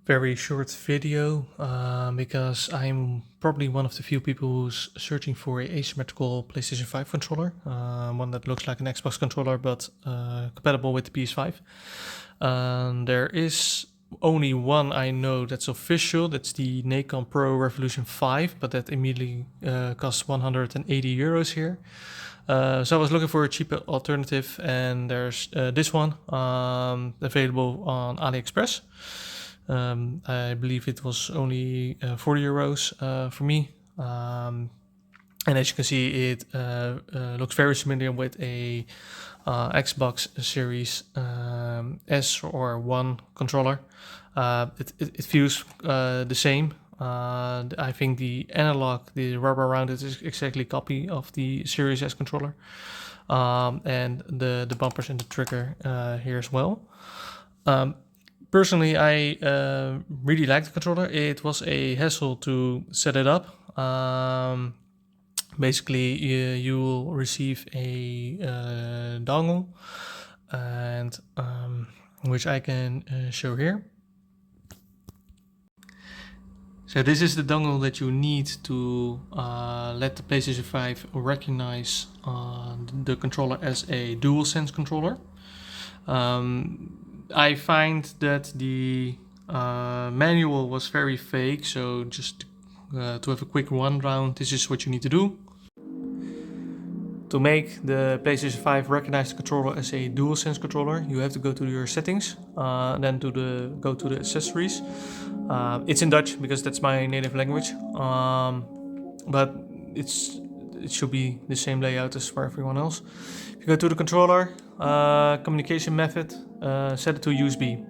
very short video because I'm probably one of the few people who's searching for a asymmetrical PlayStation 5 controller, one that looks like an Xbox controller but compatible with the PS5. There is only one I know that's official, that's the Nacon Pro Revolution 5, but that immediately costs 180 euros here. So I was looking for a cheaper alternative, and there's this one available on Aliexpress. I believe it was only 40 euros for me. And as you can see, it looks very familiar with a Xbox Series S or 1 controller. It feels the same. I think the analog, the rubber around it, is exactly a copy of the Series S controller. And the bumpers and the trigger here as well. Personally, I really like the controller. It was a hassle to set it up. Basically, you will receive a dongle, and which I can show here. So this is the dongle that you need to let the PlayStation 5 recognize the controller as a DualSense controller. I find that the manual was very fake, so just to have a quick rundown, this is what you need to do. To make the PlayStation 5 recognize the controller as a DualSense controller, you have to go to your settings, then go to the accessories. It's in Dutch because that's my native language, but it should be the same layout as for everyone else. If you go to the controller, communication method, set it to USB.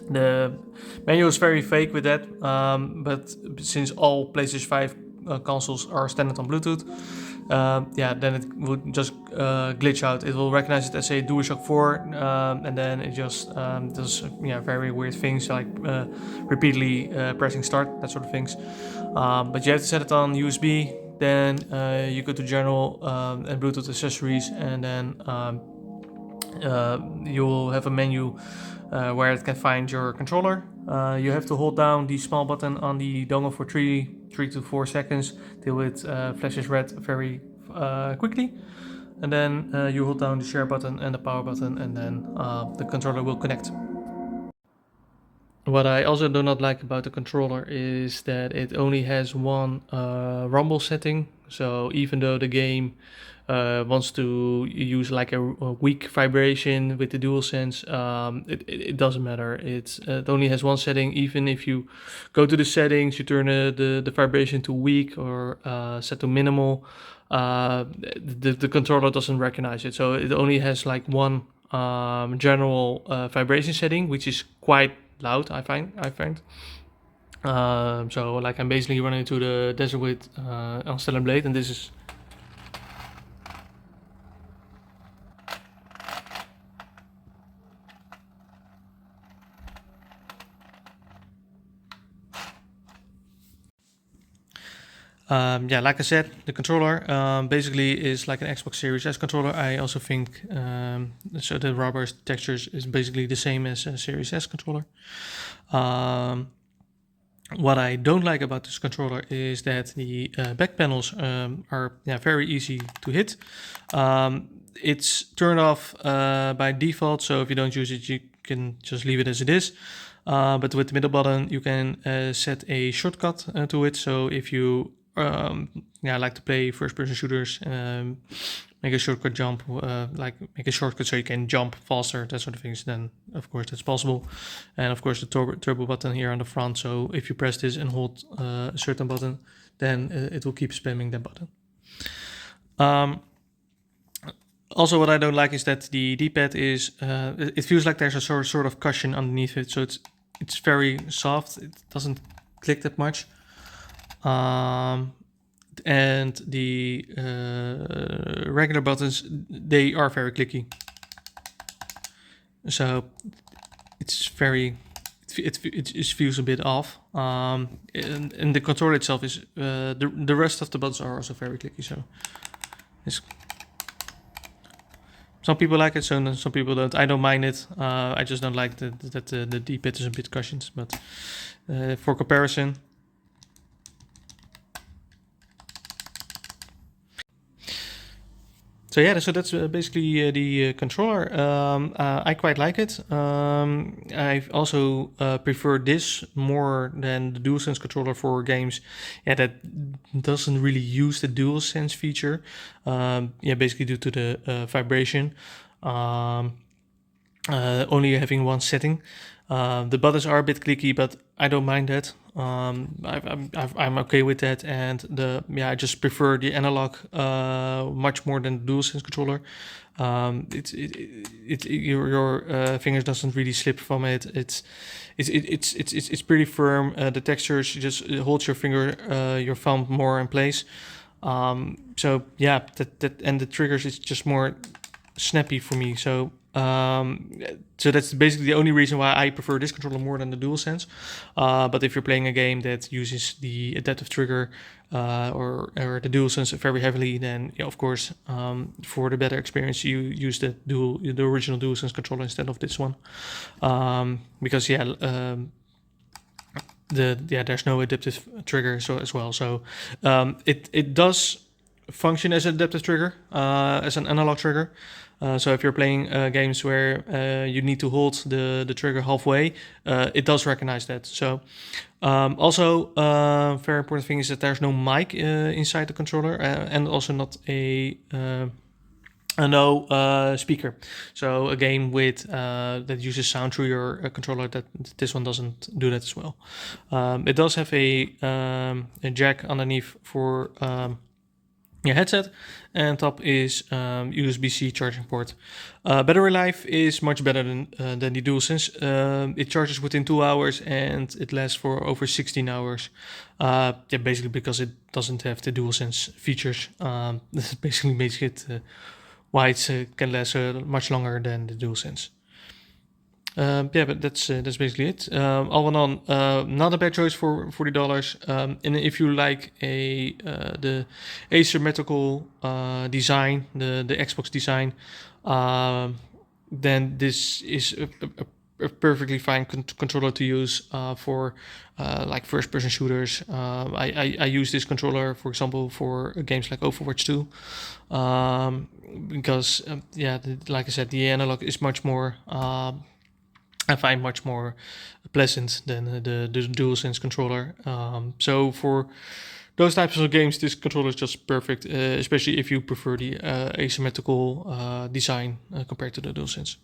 The manual is very fake with that, but since all PlayStation 5 consoles are standard on Bluetooth, then it would just glitch out. It will recognize it as a DualShock 4, and then it just does very weird things like repeatedly pressing start, that sort of things. But you have to set it on USB. Then you go to General and Bluetooth accessories, and then you will have a menu where it can find your controller. You have to hold down the small button on the dongle for 3 to 4 seconds till it flashes red very quickly. And then you hold down the share button and the power button, and then the controller will connect. What I also do not like about the controller is that it only has one rumble setting. So even though the game wants to use like a weak vibration with the DualSense, it doesn't matter. It only has one setting. Even if you go to the settings, you turn the vibration to weak or set to minimal, the controller doesn't recognize it. So it only has like one general vibration setting, which is quite loud, I find. So like I'm basically running into the desert with on Stellar Blade, and this is like I said, the controller basically is like an Xbox Series S controller. I also think so the rubber textures is basically the same as a Series S controller. What I don't like about this controller is that the back panels are very easy to hit. It's turned off by default, so if you don't use it, you can just leave it as it is. But with the middle button, you can set a shortcut to it. So if you like to play first-person shooters, make a shortcut jump, make a shortcut so you can jump faster, that sort of things, then of course that's possible. And of course the turbo button here on the front, so if you press this and hold a certain button, then it will keep spamming that button. Also, what I don't like is that the D-pad is, it feels like there's a sort of cushion underneath it, so it's very soft, it doesn't click that much. And the regular buttons, they are very clicky. So it's it just feels a bit off. And the controller itself is, the rest of the buttons are also very clicky. So Some people like it, some people don't. I don't mind it. I just don't like that the D-pad is a bit cushioned. But for comparison, so yeah, so that's basically the controller. I quite like it. I also prefer this more than the DualSense controller for games. Yeah, that doesn't really use the DualSense feature. Yeah, basically due to the vibration. Only having one setting. The buttons are a bit clicky, but I don't mind that. I'm okay with that, and I just prefer the analog much more than the DualSense controller. Your fingers doesn't really slip from it. It's pretty firm. The textures just holds your finger, your thumb more in place. So yeah, that and the triggers is just more snappy for me. So that's basically the only reason why I prefer this controller more than the DualSense. But if you're playing a game that uses the adaptive trigger or the DualSense very heavily, then yeah, of course, for the better experience, you use the original DualSense controller instead of this one, because there's no adaptive trigger as well. So it does function as an adaptive trigger, as an analog trigger. So if you're playing games where you need to hold the trigger halfway, it does recognize that. So also very important thing is that there's no mic inside the controller, and also not no speaker. So a game with that uses sound through your controller, this one doesn't do that as well. It does have a jack underneath for your headset, and top is USB-C charging port. Battery life is much better than the DualSense. It charges within 2 hours and it lasts for over 16 hours. Basically because it doesn't have the DualSense features. This basically makes it why it can last much longer than the DualSense. But that's basically it. All in all, not a bad choice for $40. And if you like the asymmetrical design, the Xbox design, then this is a perfectly fine controller to use for like first-person shooters. I use this controller, for example, for games like Overwatch 2, because like I said, the analog is much more. I find much more pleasant than the DualSense controller. So for those types of games, this controller is just perfect, especially if you prefer the asymmetrical design compared to the DualSense.